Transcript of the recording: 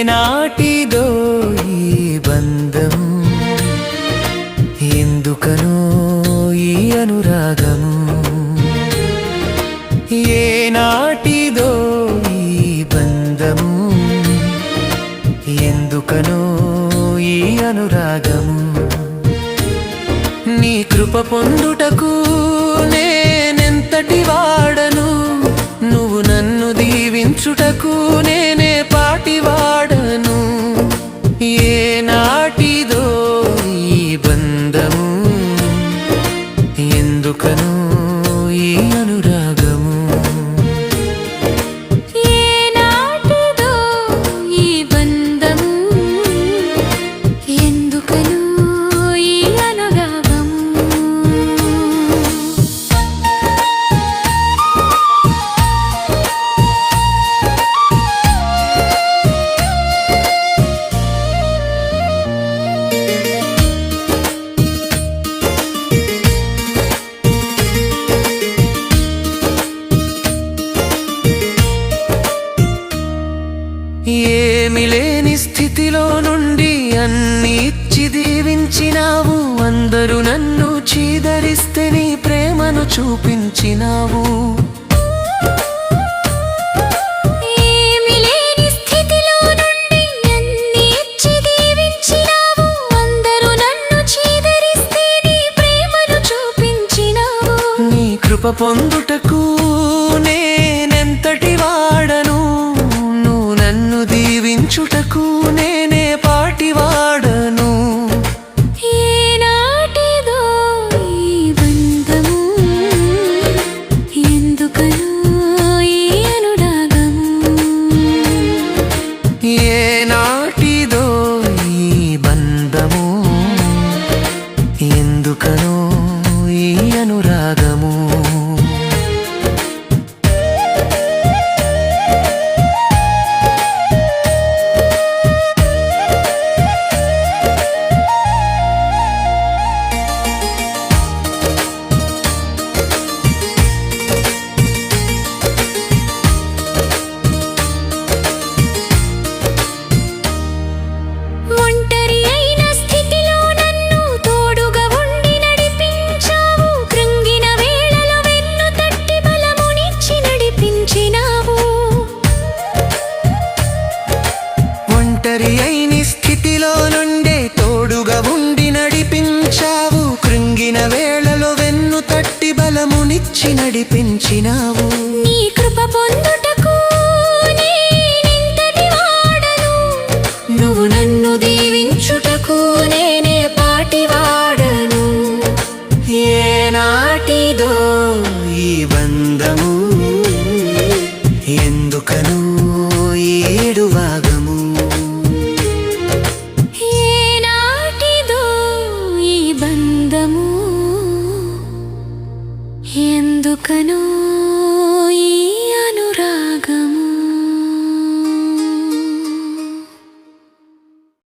ఏనాటిదో ఈ బంధం, ఎందుకనో ఈ అనురాగం. ఏనాటిదో ఈ బంధం, ఎందుకనో ఈ అనురాగం. నీ కృప పొందుటకు నేనెంతటి వాడను, నువ్వు నన్ను దీవించుటకు నేనే పాటి వాడను. ఏనాటిదో ఈ బంధము, ఎందుకనో ఈ అనురాగము. ఏనాటిదో ఈ బంధము, ఎందుకనో ఈ అనురాగం. ఏమి లేని స్థితిలో నుండి అన్ని ఇచ్చి దీవించినావు. అందరూ నన్ను చీదరిస్తే నీ ప్రేమను చూపించినావు. ఏమి లేని స్థితిలో నుండి అన్ని ఇచ్చి దీవించినావు. అందరూ నన్ను చీదరిస్తే నీ ప్రేమను చూపించినావు. నీ కృప పొందుటకు నేనెంతటి వాడను, నువ్వు నన్ను దీవించుటకు నేనే పాటి వాడను. ఏనాటిదో ఈ బంధము, ఎందుకనో ఈ అనురాగం. ఏనాటిదో ఈ బంధము, ఎందుకనో ఈ అనురాగము. ఒంటరి అయిన స్థితిలో నన్ను తోడుగా ఉండి నడిపించావు. కృంగిన వేళలో వెన్ను తట్టి బలమునిచ్చి నడిపించినావు. ఒంటరి అయిన స్థితిలో నుండే తోడుగా ఉండి నడిపించావు. కృంగిన వేళలో వెన్ను తట్టి బలమునిచ్చి నడిపించినావు. నీ కృప పొందుటకు నేనెంతటి వాడను, నువ్వు నన్ను దీవించుటకు నేనే పాటి వాడను. ఏనాటిదో ఈ బంధము, ఎందుకనో ఈ ఏడువాగము. ఏనాటిదో ఈ బంధము, ఎందుకనో